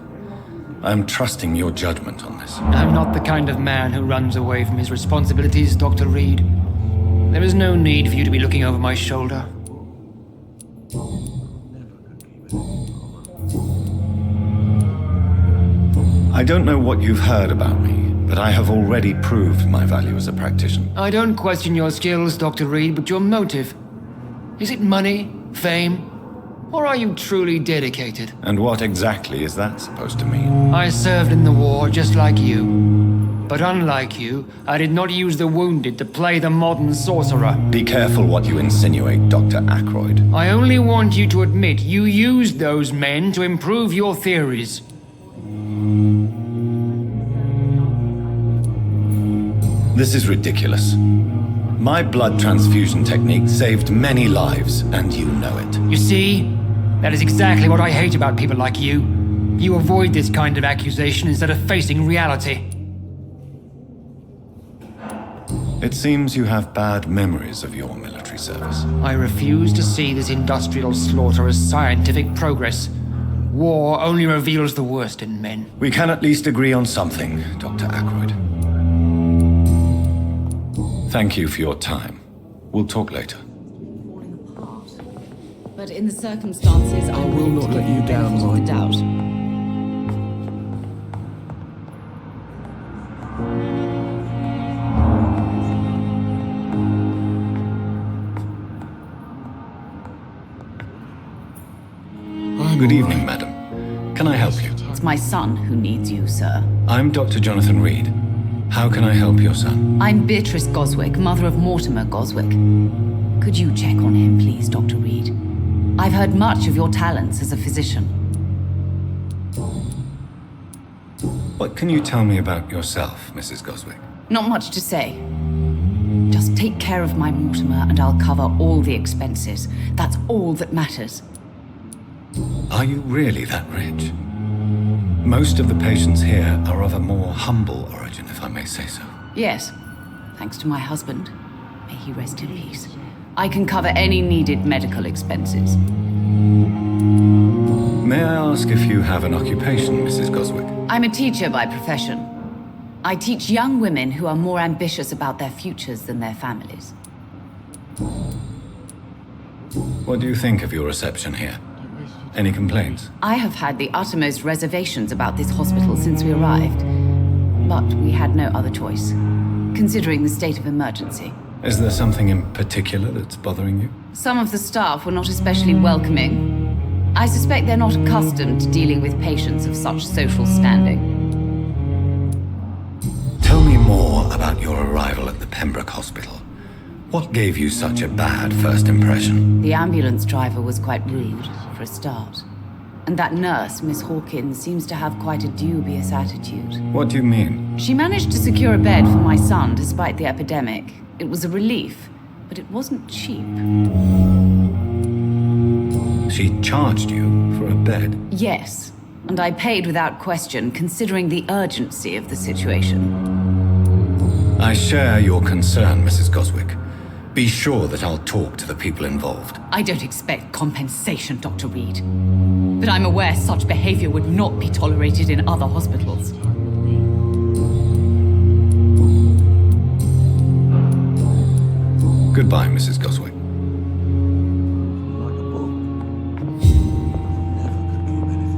I'm trusting your judgment on this. I'm not the kind of man who runs away from his responsibilities, Dr. Reed. There is no need for you to be looking over my shoulder. I don't know what you've heard about me, but I have already proved my value as a practitioner. I don't question your skills, Dr. Reed, but your motive. Is it money, fame, or are you truly dedicated? And what exactly is that supposed to mean? I served in the war just like you. But unlike you, I did not use the wounded to play the modern sorcerer. Be careful what you insinuate, Dr. Ackroyd. I only want you to admit you used those men to improve your theories. This is ridiculous. My blood transfusion technique saved many lives, and you know it. You see? That is exactly what I hate about people like you. You avoid this kind of accusation instead of facing reality. It seems you have bad memories of your military service. I refuse to see this industrial slaughter as scientific progress. War only reveals the worst in men. We can at least agree on something, Dr. Ackroyd. Thank you for your time. We'll talk later. But in the circumstances, I will not let you down, my doubt. Good evening, madam. Can I help you? It's my son who needs you, sir. I'm Dr. Jonathan Reed. How can I help your son? I'm Beatrice Goswick, mother of Mortimer Goswick. Could you check on him, please, Dr. Reed? I've heard much of your talents as a physician. What can you tell me about yourself, Mrs. Goswick? Not much to say. Just take care of my Mortimer and I'll cover all the expenses. That's all that matters. Are you really that rich? Most of the patients here are of a more humble origin, if I may say so. Yes, thanks to my husband. May he rest in peace. I can cover any needed medical expenses. May I ask if you have an occupation, Mrs. Goswick? I'm a teacher by profession. I teach young women who are more ambitious about their futures than their families. What do you think of your reception here? Any complaints? I have had the uttermost reservations about this hospital since we arrived. But we had no other choice, considering the state of emergency. Is there something in particular that's bothering you? Some of the staff were not especially welcoming. I suspect they're not accustomed to dealing with patients of such social standing. Tell me more about your arrival at the Pembroke Hospital. What gave you such a bad first impression? The ambulance driver was quite rude, for a start. And that nurse, Miss Hawkins, seems to have quite a dubious attitude. What do you mean? She managed to secure a bed for my son despite the epidemic. It was a relief, but it wasn't cheap. She charged you for a bed? Yes, and I paid without question, considering the urgency of the situation. I share your concern, Mrs. Goswick. Be sure that I'll talk to the people involved. I don't expect compensation, Dr. Reed. But I'm aware such behavior would not be tolerated in other hospitals. Goodbye, Mrs. Goswick.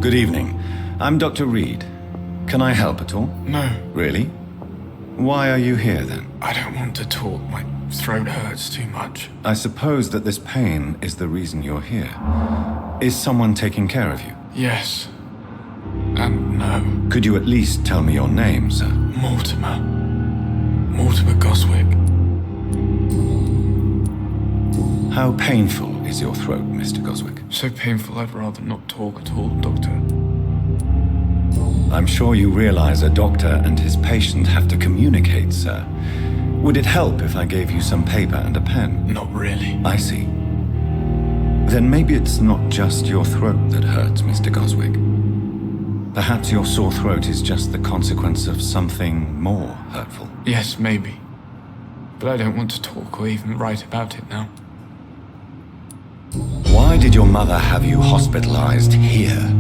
Good evening. I'm Dr. Reed. Can I help at all? No. Really? Why are you here, then? I don't want to talk. My throat hurts too much. I suppose that this pain is the reason you're here. Is someone taking care of you? Yes. And No. Could you at least tell me your name, sir? Mortimer. Mortimer Goswick. How painful is your throat, Mr. Goswick? So painful I'd rather not talk at all, Doctor. I'm sure you realize a doctor and his patient have to communicate, sir. Would it help if I gave you some paper and a pen? Not really. I see. Then maybe it's not just your throat that hurts, Mr. Goswick. Perhaps your sore throat is just the consequence of something more hurtful. Yes, maybe. But I don't want to talk or even write about it now. Why did your mother have you hospitalized here?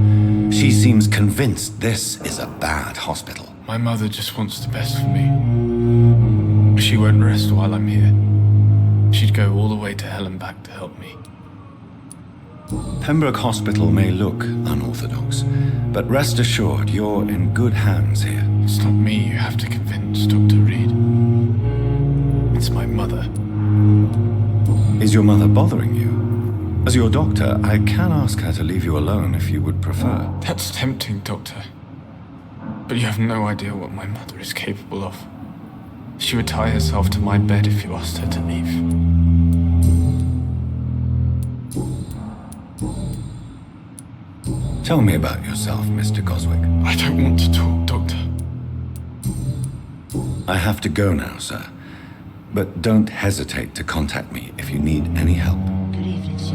She seems convinced this is a bad hospital. My mother just wants the best for me. She won't rest while I'm here. She'd go all the way to hell and back to help me. Pembroke Hospital may look unorthodox, but rest assured you're in good hands here. It's not me you have to convince, Dr. Reed. It's my mother. Is your mother bothering you? As your doctor, I can ask her to leave you alone if you would prefer. That's tempting, Doctor. But you have no idea what my mother is capable of. She would tie herself to my bed if you asked her to leave. Tell me about yourself, Mr. Goswick. I don't want to talk, Doctor. I have to go now, sir. But don't hesitate to contact me if you need any help. Good evening, sir.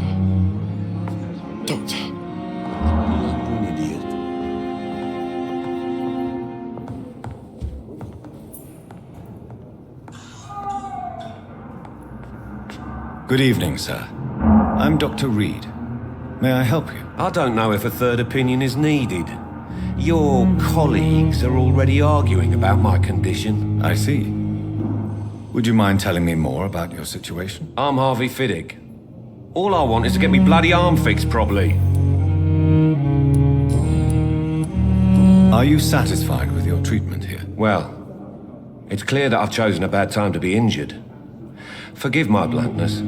Doctor. An idiot. Good evening, sir. I'm Dr. Reed. May I help you? I don't know if a third opinion is needed. Your colleagues are already arguing about my condition. I see. Would you mind telling me more about your situation? I'm Harvey Fiddick. All I want is to get me bloody arm fixed properly. Are you satisfied with your treatment here? Well, it's clear that I've chosen a bad time to be injured. Forgive my bluntness,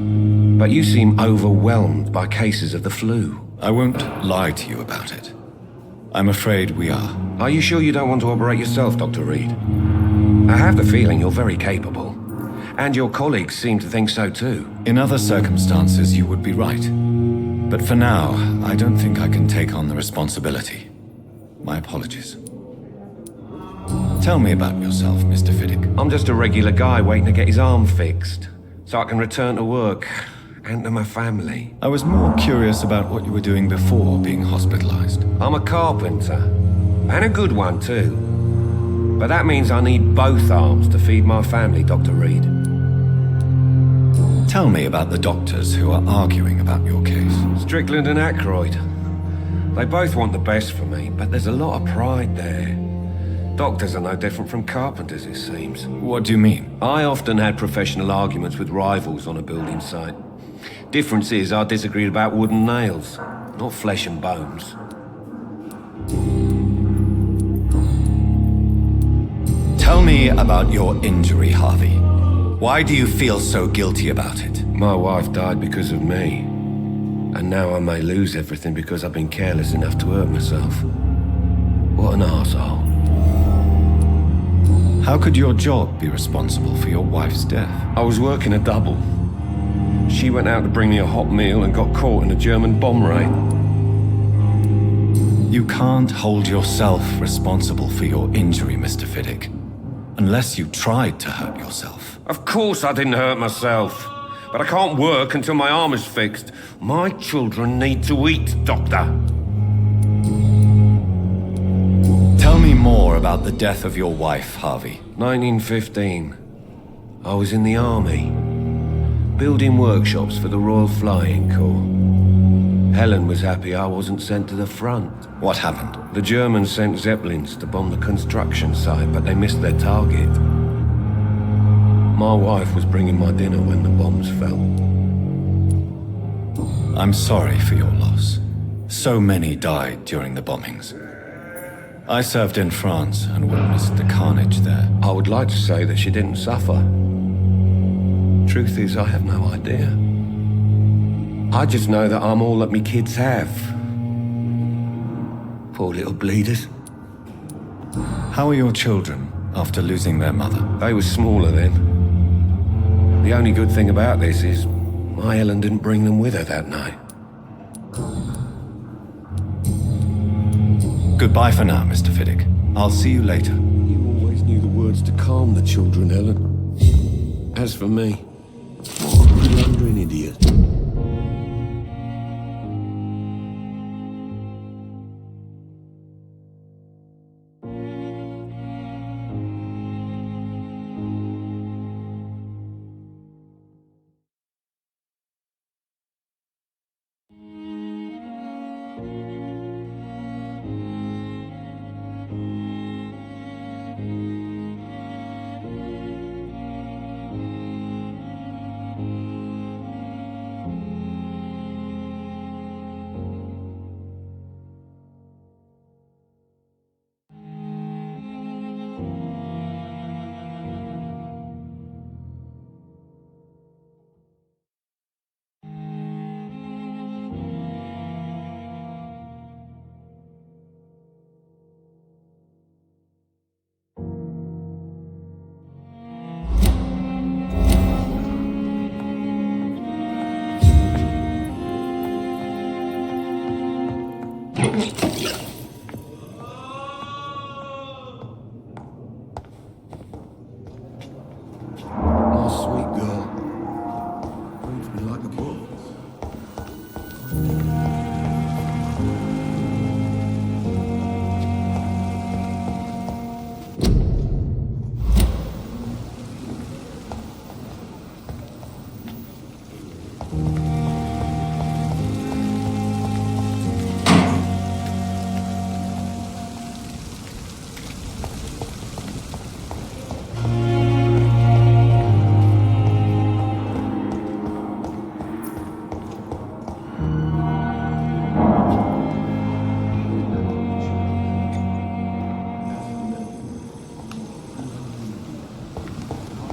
but you seem overwhelmed by cases of the flu. I won't lie to you about it. I'm afraid we are. Are you sure you don't want to operate yourself, Dr. Reed? I have the feeling you're very capable. And your colleagues seem to think so too. In other circumstances, you would be right. But for now, I don't think I can take on the responsibility. My apologies. Tell me about yourself, Mr. Fiddick. I'm just a regular guy waiting to get his arm fixed, so I can return to work and to my family. I was more curious about what you were doing before being hospitalized. I'm a carpenter, and a good one too. But that means I need both arms to feed my family, Dr. Reed. Tell me about the doctors who are arguing about your case. Strickland and Aykroyd. They both want the best for me, but there's a lot of pride there. Doctors are no different from carpenters, it seems. What do you mean? I often had professional arguments with rivals on a building site. Difference is I disagreed about wooden nails, not flesh and bones. Tell me about your injury, Harvey. Why do you feel so guilty about it? My wife died because of me. And now I may lose everything because I've been careless enough to hurt myself. What an arsehole. How could your job be responsible for your wife's death? I was working a double. She went out to bring me a hot meal and got caught in a German bomb raid. You can't hold yourself responsible for your injury, Mr. Fiddick. Unless you tried to hurt yourself. Of course I didn't hurt myself. But I can't work until my arm is fixed. My children need to eat, Doctor. Tell me more about the death of your wife, Harvey. 1915. I was in the army. Building workshops for the Royal Flying Corps. Helen was happy I wasn't sent to the front. What happened? The Germans sent Zeppelins to bomb the construction site, but they missed their target. My wife was bringing my dinner when the bombs fell. I'm sorry for your loss. So many died during the bombings. I served in France and witnessed the carnage there. I would like to say that she didn't suffer. Truth is, I have no idea. I just know that I'm all that me kids have. Poor little bleeders. How are your children after losing their mother? They were smaller then. The only good thing about this is my Ellen didn't bring them with her that night. Goodbye for now, Mr. Fiddick. I'll see you later. You always knew the words to calm the children, Ellen. As for me, I'm a blundering idiot.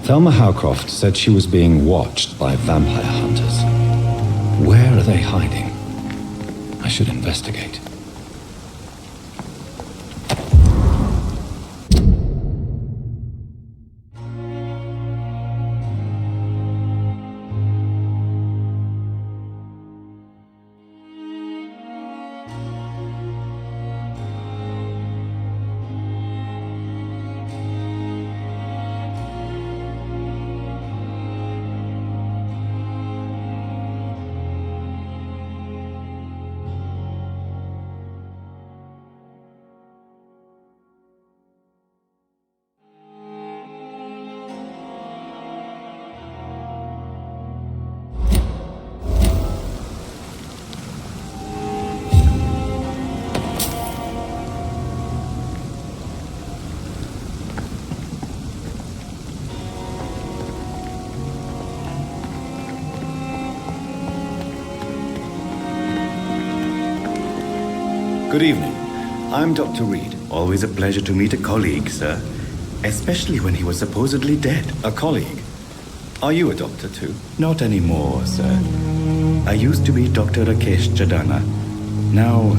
Thelma Howcroft said she was being watched by vampire hunters. Where are they hiding? I should investigate. Good evening. I'm Dr. Reed. Always a pleasure to meet a colleague, sir. Especially when he was supposedly dead. A colleague? Are you a doctor too? Not anymore, sir. I used to be Dr. Rakesh Chadana. Now,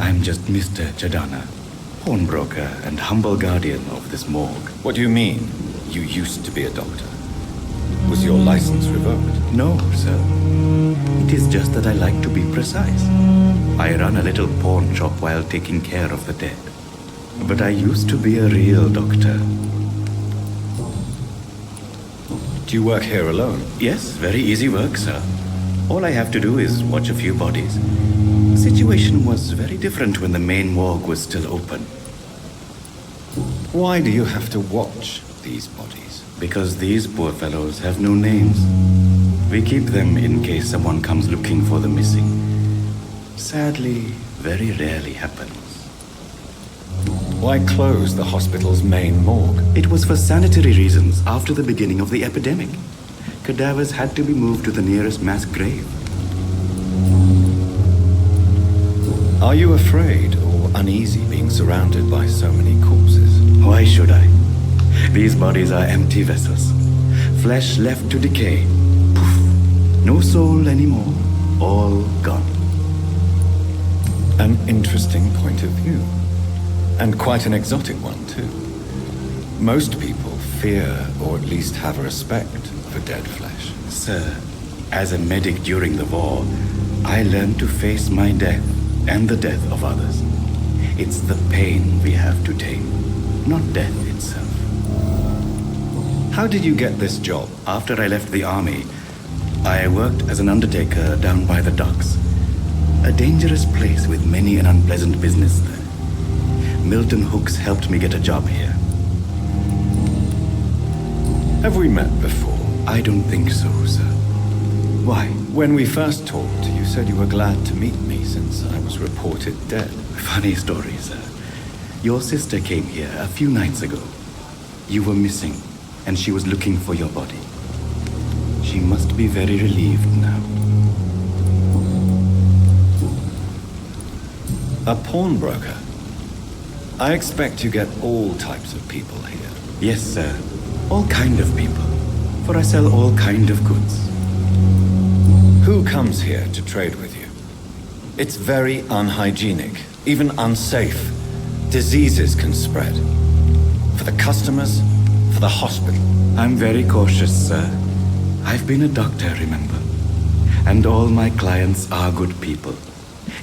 I'm just Mr. Chadana, pawnbroker and humble guardian of this morgue. What do you mean, you used to be a doctor? Was your license revoked? No, sir. It is just that I like to be precise. I run a little pawn shop while taking care of the dead. But I used to be a real doctor. Do you work here alone? Yes, very easy work, sir. All I have to do is watch a few bodies. The situation was very different when the main morgue was still open. Why do you have to watch these bodies? Because these poor fellows have no names. We keep them in case someone comes looking for the missing. Sadly, very rarely happens. Why close the hospital's main morgue? It was for sanitary reasons after the beginning of the epidemic. Cadavers had to be moved to the nearest mass grave. Are you afraid or uneasy being surrounded by so many corpses? Why should I? These bodies are empty vessels. Flesh left to decay. Poof. No soul anymore. All gone. An interesting point of view. And quite an exotic one, too. Most people fear, or at least have a respect for dead flesh. Sir, as a medic during the war, I learned to face my death and the death of others. It's the pain we have to tame, not death itself. How did you get this job? After I left the army, I worked as an undertaker down by the docks. A dangerous place with many an unpleasant business there. Milton Hooks helped me get a job here. Have we met before? I don't think so, sir. Why? When we first talked, you said you were glad to meet me since I was reported dead. Funny story, sir. Your sister came here a few nights ago. You were missing, and she was looking for your body. She must be very relieved now. A pawnbroker? I expect you get all types of people here. Yes, sir. All kind of people. For I sell all kind of goods. Who comes here to trade with you? It's very unhygienic, even unsafe. Diseases can spread. For the customers, for the hospital. I'm very cautious, sir. I've been a doctor, remember? And all my clients are good people.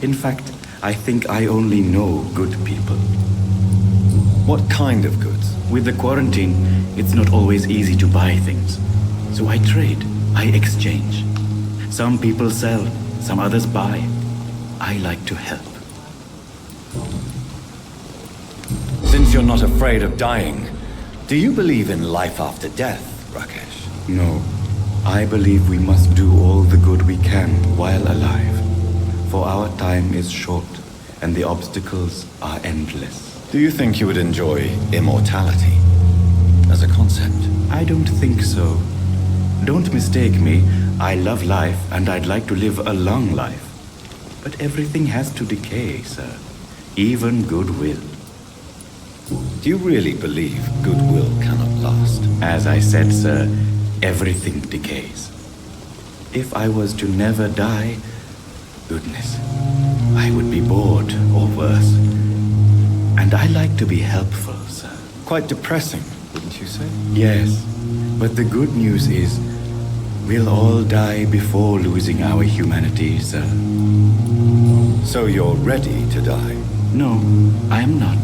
In fact, I think I only know good people. What kind of goods? With the quarantine, it's not always easy to buy things. So I trade, I exchange. Some people sell, some others buy. I like to help. Since you're not afraid of dying, do you believe in life after death, Rakesh? No. I believe we must do all the good we can while alive. For our time is short, and the obstacles are endless. Do you think you would enjoy immortality as a concept? I don't think so. Don't mistake me. I love life, and I'd like to live a long life. But everything has to decay, sir. Even goodwill. Do you really believe goodwill cannot last? As I said, sir, everything decays. If I was to never die, goodness, I would be bored or worse. And I like to be helpful, sir. Quite depressing, wouldn't you say? Yes, but the good news is we'll all die before losing our humanity, sir. So you're ready to die? No, I am not.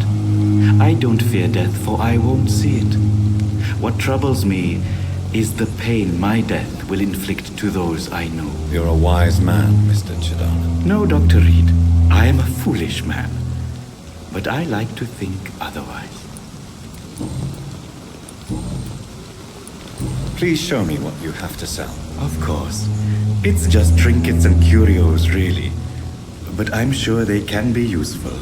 I don't fear death, for I won't see it. What troubles me is the pain my death will inflict to those I know. You're a wise man, Mr. Chidana. No, Dr. Reed. I am a foolish man. But I like to think otherwise. Please show me what you have to sell. Of course. It's just trinkets and curios, really. But I'm sure they can be useful.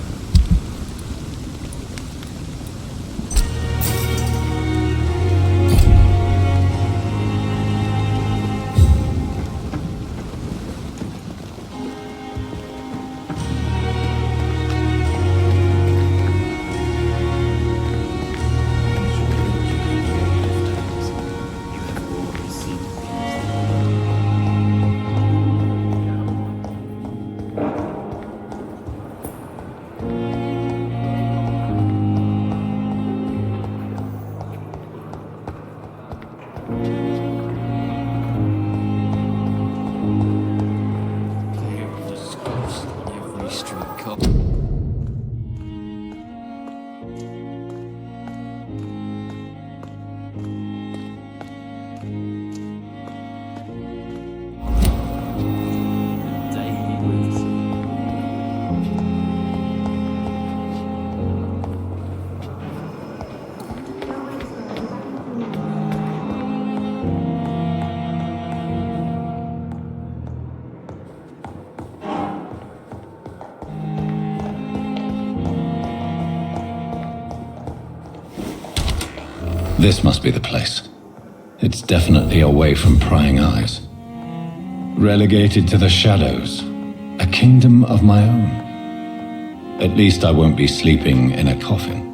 This must be the place. It's definitely away from prying eyes. Relegated to the shadows. A kingdom of my own. At least I won't be sleeping in a coffin.